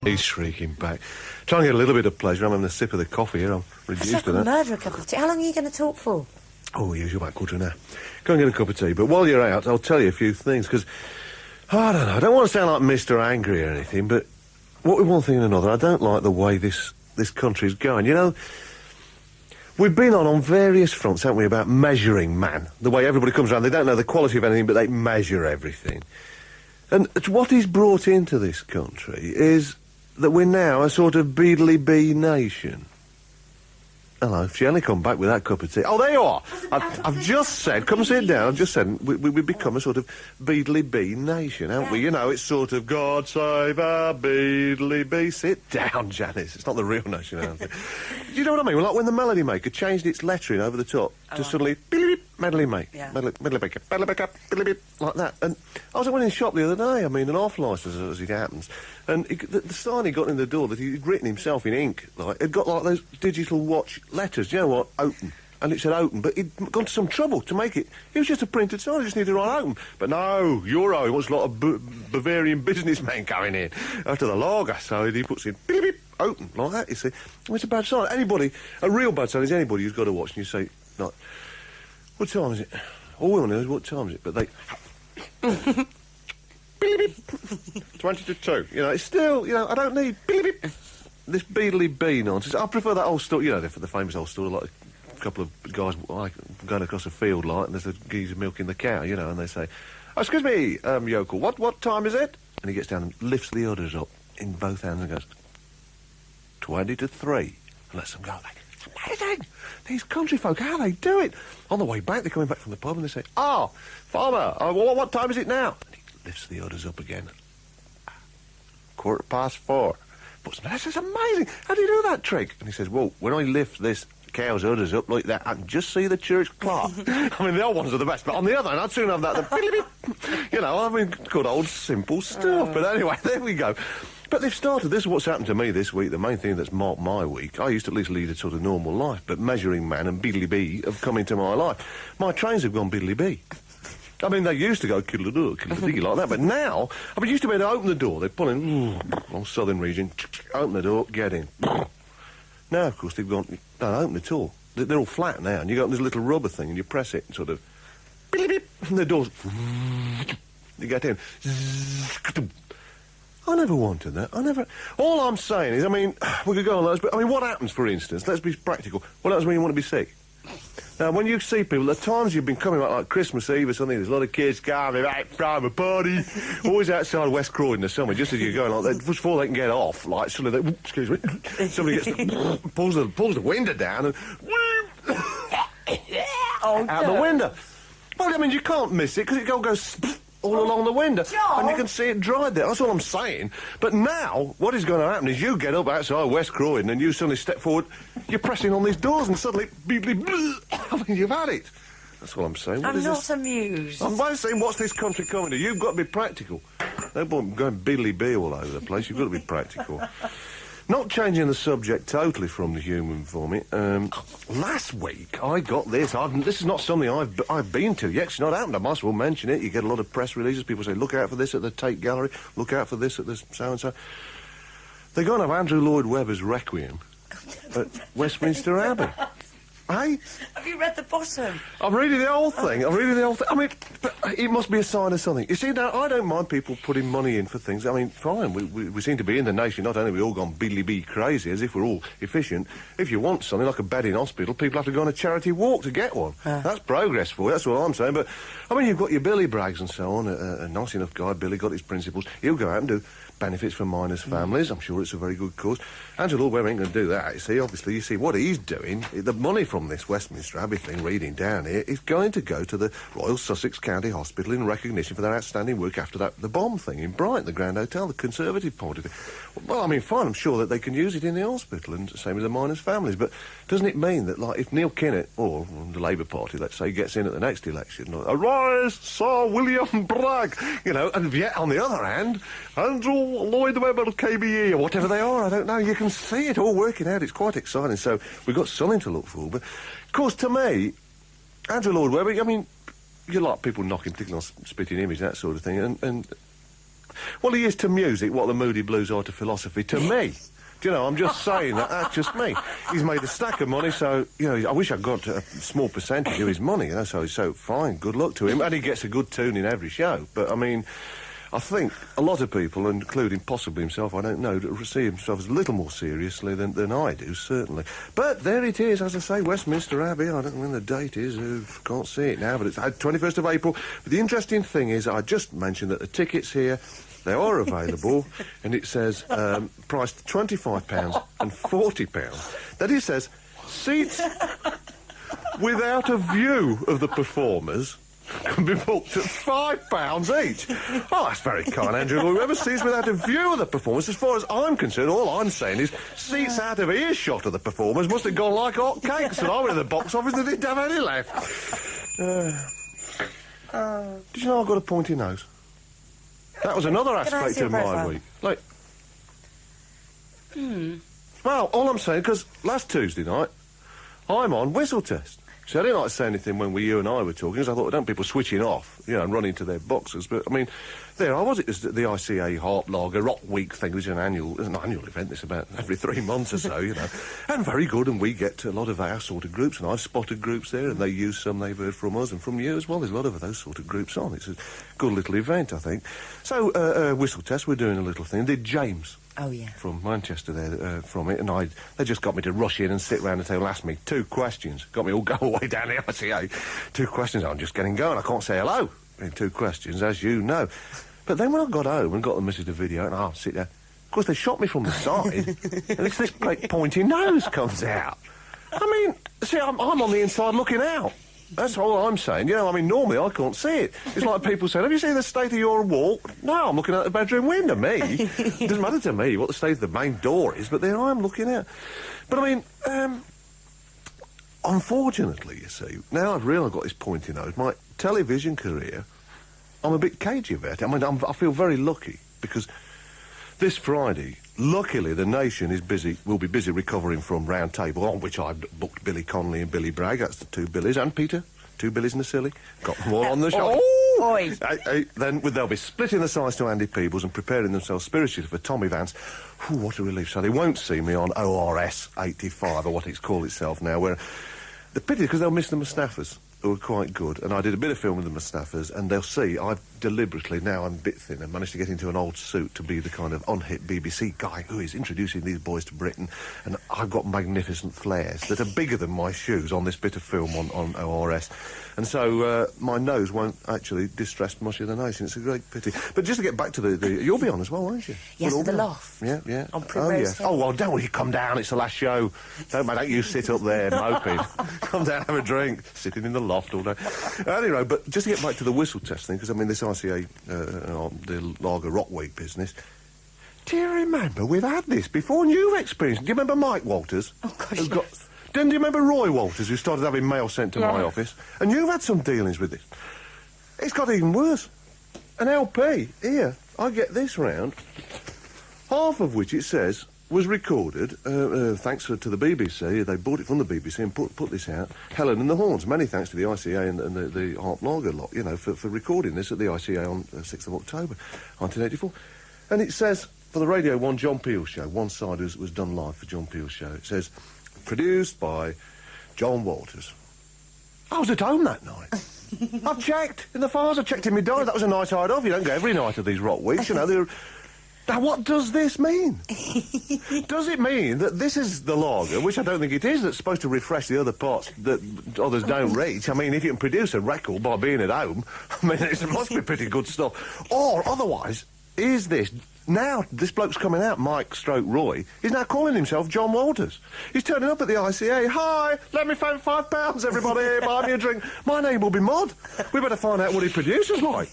He's shrieking back. Trying to get a little bit of pleasure. I'm having a sip of the coffee here. I'm reduced to that. Murder a cup of tea. How long are you going to talk for? Oh, usually about quarter of an hour. Go and get a cup of tea. But while you're out, I'll tell you a few things, because, I don't know, I don't want to sound like Mr. Angry or anything, but what with one thing and another, I don't like the way this country's going. You know, we've been on various fronts, haven't we, about measuring man. The way everybody comes around, they don't know the quality of anything, but they measure everything. And what is brought into this country is that we're now a sort of Beedeeleebee nation. Hello, she only come back with that cup of tea. Oh, there you are. I've just said, come sit down, I've just said, we've become a sort of Beedeeleebee nation, haven't we? You know, it's sort of, God save our Beedeeleebee. Sit down, Janice. It's not the real national anthem. Do you know what I mean? Well, like when the Melody Maker changed its lettering over the top to suddenly, Beedeeleebee, Melody Maker, yeah. Melody Maker, Beedeeleebee, like that. And I was in the shop the other day, I mean, an off-licence as it happens, and the sign he got in the door that he'd written himself in ink, like, it got like those digital watch letters, you know what, open. And it said open, but he'd gone to some trouble to make it. It was just a printed sign, he just needed to write open. But no, Euro, he wants a lot of Bavarian businessmen going in. After the lager, so he puts in, beep, beep, open, like that, you see. Well, it's a bad sign. Anybody, a real bad sign is anybody who's got to watch and you say, like, what time is it? All we want to know is what time is it, but they... beep, beep, 20 to 2. You know, it's still, you know, I don't need beep, beep, this Beedeeleebee nonsense. I prefer that old story, you know, the famous old story, like a couple of guys like, going across a field, like, and there's a geezer milking the cow, you know, and they say, oh, excuse me, yokel, what time is it? And he gets down and lifts the udders up in both hands and goes, 20 to 3. And lets them go. Amazing! These country folk, how they do it. On the way back, they're coming back from the pub and they say, oh, farmer, what time is it now? And he lifts the udders up again. 4:15. But this is amazing. How do you do that trick? And he says, well, when I lift this cow's udders up like that, I can just see the church clock. I mean, the old ones are the best, but on the other hand, I'd soon have that, you know, I mean, good old simple stuff. But anyway, there we go. But they've started, this is what's happened to me this week, the main thing that's marked my week. I used to at least lead a sort of normal life, but measuring man and Beedeeleebee have come into my life. My trains have gone Beedeeleebee. I mean, they used to go kiddle-a-doo, kiddle-a-dee like that, but now, I mean, used to be able to open the door, they pull in, on southern region, open the door, get in. Now, of course, they've gone, don't open at all. They're all flat now, and you got this little rubber thing, and you press it, and sort of, beep, beep, and the doors, you get in. I never wanted that. All I'm saying is, I mean, we could go on those, but, I mean, what happens, for instance, let's be practical, what happens when you want to be sick? Now, when you see people, at times you've been coming back like Christmas Eve or something, there's a lot of kids coming back from a party, always outside West Croydon or somewhere, just as you're going like that, just before they can get off, like, suddenly they, excuse me, somebody pulls the window down and out the window. Well, I mean, you can't miss it, because it goes all along the window, and you can see it dried there. That's all I'm saying. But now, what is going to happen is you get up outside West Croydon and you suddenly step forward, you're pressing on these doors and suddenly, I mean, you've had it. That's what I'm saying. I'm not amused. I'm saying, what's this country coming to? You've got to be practical. No point going Beedeeleebee all over the place. You've got to be practical. Not changing the subject totally from the human vomit. Last week I got this. This is not something I've been to yet. It's not happened. I might as well mention it. You get a lot of press releases. People say, look out for this at the Tate Gallery. Look out for this at this so-and-so. They're going to have Andrew Lloyd Webber's Requiem at Westminster Abbey. Hey? Have you read the bottom? I'm reading the whole thing. I mean, but it must be a sign of something. You see, now, I don't mind people putting money in for things. I mean, fine, we seem to be in the nation, not only have we all gone Beedeeleebee crazy, as if we're all efficient. If you want something like a bed in hospital, people have to go on a charity walk to get one. That's progress for you, that's what I'm saying. But, I mean, you've got your Billy Braggs and so on, a nice enough guy, Billy, got his principles. He'll go out and do benefits for miners' families. I'm sure it's a very good cause. Andrew Lloyd Webber ain't going to do that. You see, obviously, you see what he's doing. The money from this Westminster Abbey thing, reading down here, is going to go to the Royal Sussex County Hospital in recognition for their outstanding work after the bomb thing in Brighton, the Grand Hotel, the Conservative Party thing. Well, I mean, fine, I'm sure that they can use it in the hospital, and same as the miners' families. But doesn't it mean that, like, if Neil Kinnock, or the Labour Party, let's say, gets in at the next election, like, arise, Sir William Bragg, you know, and yet, on the other hand, Andrew Lloyd Webber, KBE, or whatever they are, I don't know, you can see it all working out. It's quite exciting. So we've got something to look for. But, of course, to me, Andrew Lloyd Webber, I mean, you like people knocking, particularly on Spitting Image, that sort of thing, and Well, he is to music what the Moody Blues are to philosophy to me. Do you know, I'm just saying that's just me. He's made a stack of money, so, you know, I wish I'd got a small percentage of his money, you know, so fine, good luck to him. And he gets a good tune in every show. But, I mean, I think a lot of people, including possibly himself, I don't know, see himself as a little more seriously than I do, certainly. But there it is, as I say, Westminster Abbey. I don't know when the date is. Can't see it now, but it's 21st of April. But the interesting thing is, I just mentioned that the tickets here, they are available, and it says priced £25 and £40. Then it says seats without a view of the performers can be booked at £5 each. Oh, that's very kind, Andrew. Whoever sees without a view of the performance, as far as I'm concerned, all I'm saying is seats out of earshot of the performers must have gone like hot cakes, and I went to the box office and didn't have any left. Did you know I've got a pointy nose? That was another aspect of my week. Like, well, all I'm saying, because last Tuesday night, I'm on whistle test. See, I didn't like to say anything when you and I were talking, because I thought, don't people switching off, you know, and running to their boxes. But, I mean, there I was. It was the ICA Harp Lager Rock Week thing, which is an annual event. It's about every 3 months or so, you know. And very good, and we get to a lot of our sort of groups, and I've spotted groups there, and they use some they've heard from us, and from you as well. There's a lot of those sort of groups on. It's a good little event, I think. So, whistle test, we're doing a little thing. Did James... Oh, yeah. From Manchester there, from it, and they just got me to rush in and sit round the table and ask me 2 questions. Got me all go away down the ICA. 2 questions, I'm just getting going. I can't say hello in 2 questions, as you know. But then when I got home and got them Mrs. the video, and I'll sit there, of course they shot me from the side, and this great pointy nose comes out. I mean, see, I'm on the inside looking out. That's all I'm saying. You know, I mean, normally I can't see it. It's like people saying, have you seen the state of your wall? No, I'm looking out the bedroom window, me. It doesn't matter to me what the state of the main door is, but there I am looking out. But, I mean, unfortunately, you see, now I've realised I've got this pointy nose, my television career, I'm a bit cagey about it. I mean, I feel very lucky, because this Friday, luckily, the nation will be busy recovering from Round Table, on which I've booked Billy Connolly and Billy Bragg. That's the 2 Billies. And Peter. 2 Billies and a silly. Got them all on the show. Oi. Then they'll be splitting the sides to Andy Peebles and preparing themselves spiritually for Tommy Vance. Whew, what a relief. So they won't see me on ORS 85, or what it's called itself now, where... The pity, because they'll miss the Mustaffas, who are quite good, and I did a bit of film with the Mustaffas, and they'll see I've deliberately, now I'm a bit thin, and managed to get into an old suit to be the kind of unhit BBC guy who is introducing these boys to Britain, and I've got magnificent flares that are bigger than my shoes on this bit of film on ORS. And so my nose won't actually distress much of the nation. It's a great pity. But just to get back to the you'll be on as well, won't you? Yes, with the loft. Yeah, yeah. On Primrose Hill. Oh, well, don't worry, come down. It's the last show. Don't you sit up there moping. Come down, have a drink. Sitting in the loft all day. Anyway, but just to get back to the whistle test thing, because, I mean, this ICA, the Lager Rock Week business, do you remember we've had this before and you've experienced it? Do you remember Mike Walters? Oh, gosh, yes. Then do you remember Roy Walters, who started having mail sent to my office? And you've had some dealings with this. It's got even worse. An LP, here, I get this round, half of which it says was recorded, thanks to the BBC. They bought it from the BBC and put this out. Helen and the Horns, many thanks to the ICA and the Harp Lager lot, you know, for recording this at the ICA on 6th of October, 1984. And it says, for the Radio 1 John Peel show, one side was done live for John Peel show, it says, produced by John Walters. I was at home that night. I've checked in the files, I've checked in my diary. That was a night I'd off. You don't go every night of these rock weeks, you know. Now, what does this mean? Does it mean that this is the lager, which I don't think it is, that's supposed to refresh the other parts that others don't reach? I mean, if you can produce a record by being at home, I mean, it must be pretty good stuff. Or, otherwise, is this... Now, this bloke's coming out, Mike stroke Roy, he's now calling himself John Walters. He's turning up at the ICA. Hi, let me phone £5, everybody, buy me a drink. My name will be Mud. We better find out what he produces, like.